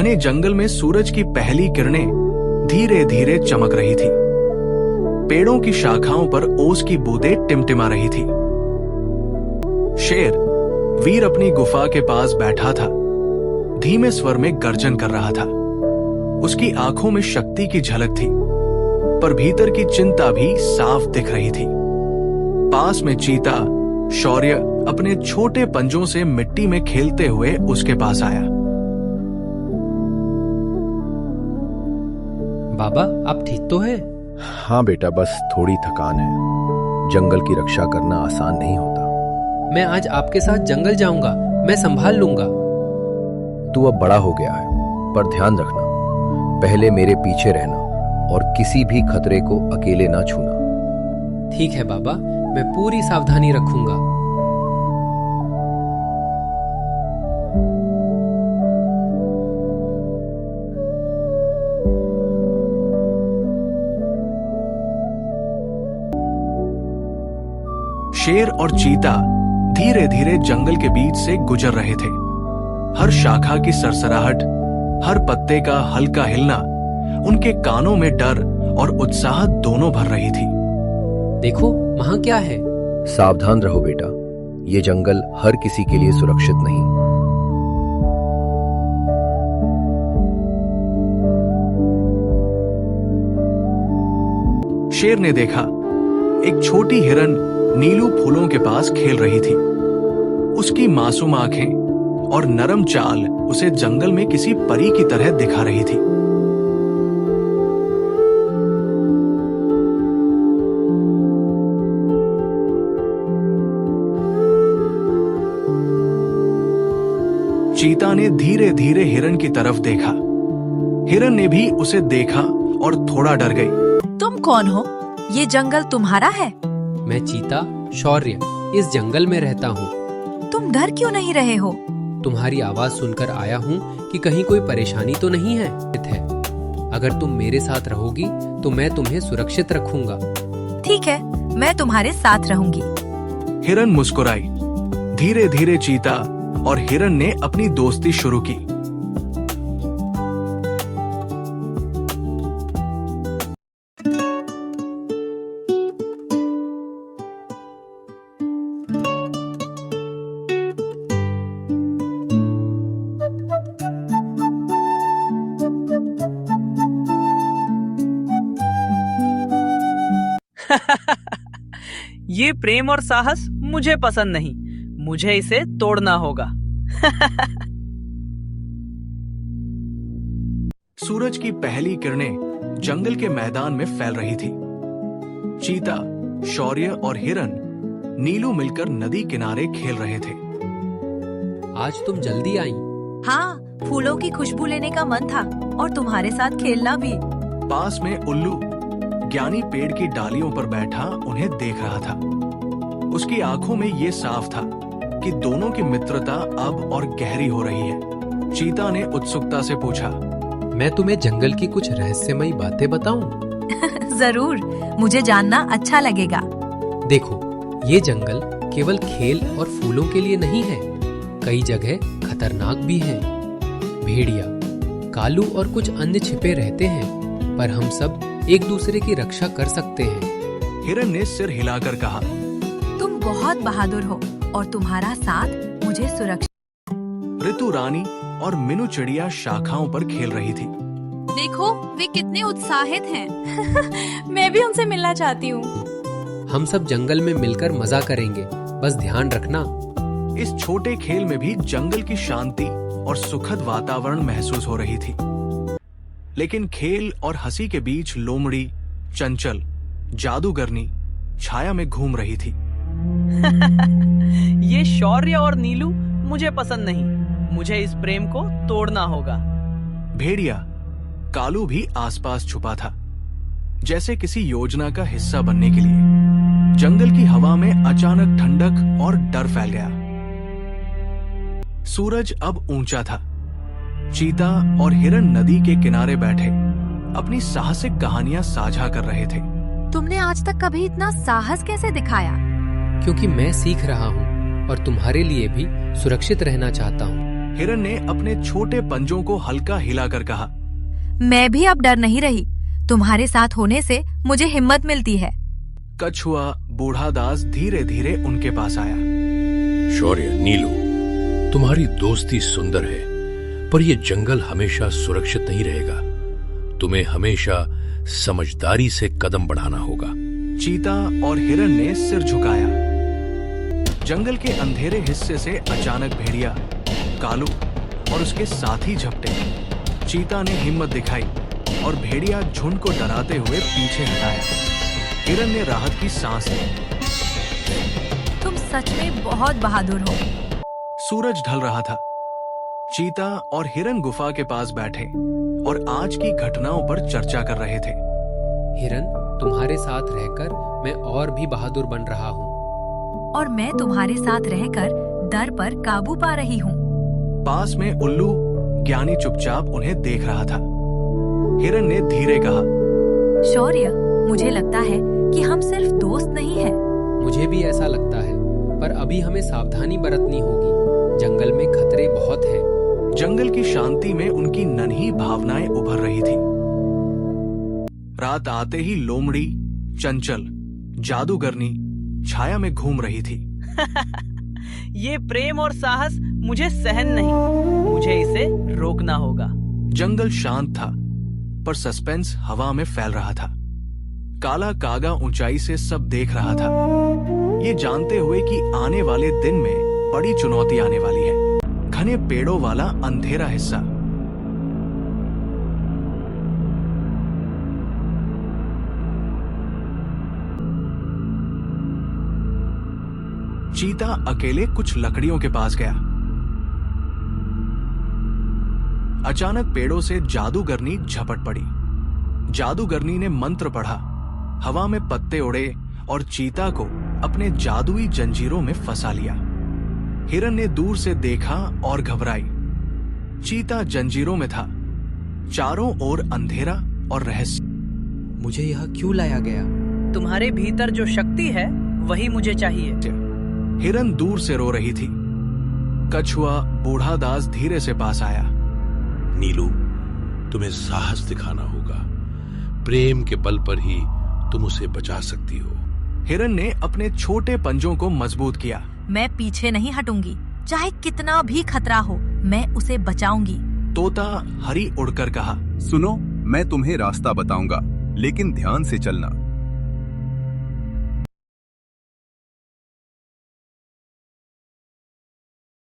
घने जंगल में सूरज की पहली किरणें धीरे धीरे चमक रही थी। पेड़ों की शाखाओं पर ओस की बूंदें टिमटिमा रही थी। शेर वीर अपनी गुफा के पास बैठा था, धीमे स्वर में गर्जन कर रहा था। उसकी आंखों में शक्ति की झलक थी, पर भीतर की चिंता भी साफ दिख रही थी। पास में चीता शौर्य अपने छोटे पंजों से मिट्टी में खेलते हुए उसके पास आया। बाबा, आप ठीक तो हैं? हाँ बेटा, बस थोड़ी थकान है। जंगल की रक्षा करना आसान नहीं होता। मैं आज आपके साथ जंगल जाऊंगा, मैं संभाल लूंगा। तू अब बड़ा हो गया है, पर ध्यान रखना, पहले मेरे पीछे रहना और किसी भी खतरे को अकेले ना छूना। ठीक है बाबा, मैं पूरी सावधानी रखूंगा। शेर और चीता धीरे धीरे जंगल के बीच से गुजर रहे थे। हर शाखा की सरसराहट, हर पत्ते का हल्का हिलना उनके कानों में डर और उत्साह दोनों भर रही थी। देखो, वहां क्या है? सावधान रहो बेटा, ये जंगल हर किसी के लिए सुरक्षित नहीं। शेर ने देखा एक छोटी हिरन नीलू फूलों के पास खेल रही थी। उसकी मासूम आंखें और नरम चाल उसे जंगल में किसी परी की तरह दिखा रही थी। चीता ने धीरे धीरे हिरन की तरफ देखा। हिरन ने भी उसे देखा और थोड़ा डर गई। तुम कौन हो? ये जंगल तुम्हारा है? मैं चीता शौर्य इस जंगल में रहता हूँ। तुम डर क्यों नहीं रहे हो? तुम्हारी आवाज सुनकर आया हूँ कि कहीं कोई परेशानी तो नहीं है। अगर तुम मेरे साथ रहोगी तो मैं तुम्हें सुरक्षित रखूंगा। ठीक है, मैं तुम्हारे साथ रहूंगी। हिरन मुस्कुराई। धीरे धीरे चीता और हिरन ने अपनी दोस्ती शुरू की। ये प्रेम और साहस मुझे पसंद नहीं, मुझे इसे तोड़ना होगा। सूरज की पहली किरणें जंगल के मैदान में फैल रही थी। चीता, शौर्य और हिरन नीलू मिलकर नदी किनारे खेल रहे थे। आज तुम जल्दी आई। हाँ, फूलों की खुशबू लेने का मन था और तुम्हारे साथ खेलना भी। पास में उल्लू ज्ञानी पेड़ की डालियों पर बैठा उन्हें देख रहा था। उसकी आंखों में ये साफ था कि दोनों की मित्रता अब और गहरी हो रही है। चीता ने उत्सुकता से पूछा, मैं तुम्हें जंगल की कुछ रहस्यमयी बातें बताऊं? जरूर, मुझे जानना अच्छा लगेगा। देखो, ये जंगल केवल खेल और फूलों के लिए नहीं है, कई जगह खतरनाक भी है। भेड़िया, कालू और कुछ अन्य छिपे रहते हैं, पर हम सब एक दूसरे की रक्षा कर सकते हैं। हिरन ने सिर हिलाकर कहा, तुम बहुत बहादुर हो और तुम्हारा साथ मुझे सुरक्षित। ऋतु रानी और मीनू चिड़िया शाखाओं पर खेल रही थी। देखो, वे कितने उत्साहित हैं। मैं भी उनसे मिलना चाहती हूँ। हम सब जंगल में मिलकर मजा करेंगे, बस ध्यान रखना। इस छोटे खेल में भी जंगल की शांति और सुखद वातावरण महसूस हो रही थी। लेकिन खेल और हंसी के बीच लोमड़ी, चंचल, जादूगरनी छाया में घूम रही थी। ये शौर्य और नीलू मुझे पसंद नहीं, मुझे इस प्रेम को तोड़ना होगा। भेड़िया, कालू भी आसपास छुपा था, जैसे किसी योजना का हिस्सा बनने के लिए। जंगल की हवा में अचानक ठंडक और डर फैल गया। सूरज अब ऊंचा था। चीता और हिरन नदी के किनारे बैठे अपनी साहसिक कहानियां साझा कर रहे थे। तुमने आज तक कभी इतना साहस कैसे दिखाया? क्योंकि मैं सीख रहा हूँ और तुम्हारे लिए भी सुरक्षित रहना चाहता हूँ। हिरन ने अपने छोटे पंजों को हल्का हिलाकर कहा। मैं भी अब डर नहीं रही। तुम्हारे साथ होने से मुझे हिम्मत मिलती है। कछुआ बूढ़ा दास धीरे धीरे उनके पास आया। शौर्य, नीलू, तुम्हारी दोस्ती सुंदर है, पर यह जंगल हमेशा सुरक्षित नहीं रहेगा। तुम्हें हमेशा समझदारी से कदम बढ़ाना होगा। चीता और हिरन ने सिर झुकाया। जंगल के अंधेरे हिस्से से अचानक भेड़िया, कालू और उसके साथी झपटे। चीता ने हिम्मत दिखाई और भेड़िया झुंड को डराते हुए पीछे हटाया। हिरन ने राहत की सांस ली। तुम सच में बहुत बहादुर हो। सूरज ढल रहा था। चीता और हिरन गुफा के पास बैठे और आज की घटनाओं पर चर्चा कर रहे थे। हिरन, तुम्हारे साथ रहकर मैं और भी बहादुर बन रहा हूँ। और मैं तुम्हारे साथ रहकर डर पर काबू पा रही हूँ। पास में उल्लू ज्ञानी चुपचाप उन्हें देख रहा था। हिरन ने धीरे कहा, शौर्य, मुझे लगता है कि हम सिर्फ दोस्त नहीं हैं। मुझे भी ऐसा लगता है, पर अभी हमें सावधानी बरतनी होगी। जंगल में खतरे बहुत हैं। जंगल की शांति में उनकी नन्ही भावनाएं उभर रही थी। रात आते ही लोमड़ी, चंचल, जादूगरनी छाया में घूम रही थी। ये प्रेम और साहस मुझे सहन नहीं। मुझे इसे रोकना होगा। जंगल शांत था, पर सस्पेंस हवा में फैल रहा था। काला कागा ऊंचाई से सब देख रहा था, ये जानते हुए कि आने वाले दिन में बड़ी चुनौती आने वाली है। घने पेड़ों वाला अंधेरा हिस्सा। चीता अकेले कुछ लकड़ियों के पास गया। अचानक पेड़ों से जादूगरनी झपट पड़ी। जादूगरनी ने मंत्र पढ़ा। हवा में पत्ते उड़े और चीता को अपने जादुई जंजीरों में फंसा लिया। हिरन ने दूर से देखा और घबराई। चीता जंजीरों में था। चारों ओर अंधेरा और रहस्य। मुझे यहाँ क्यों लाया गया? तुम्हारे भीतर जो शक्ति है वही मुझे चाहिए। हिरन दूर से रो रही थी। कछुआ बूढ़ा दास धीरे से पास आया। नीलू, तुम्हें साहस दिखाना होगा। प्रेम के बल पर ही तुम उसे बचा सकती हो। हिरन ने अपने छोटे पंजों को मजबूत किया। मैं पीछे नहीं हटूंगी, चाहे कितना भी खतरा हो, मैं उसे बचाऊंगी। तोता हरी उड़कर कहा, सुनो, मैं तुम्हें रास्ता बताऊंगा, लेकिन ध्यान से चलना।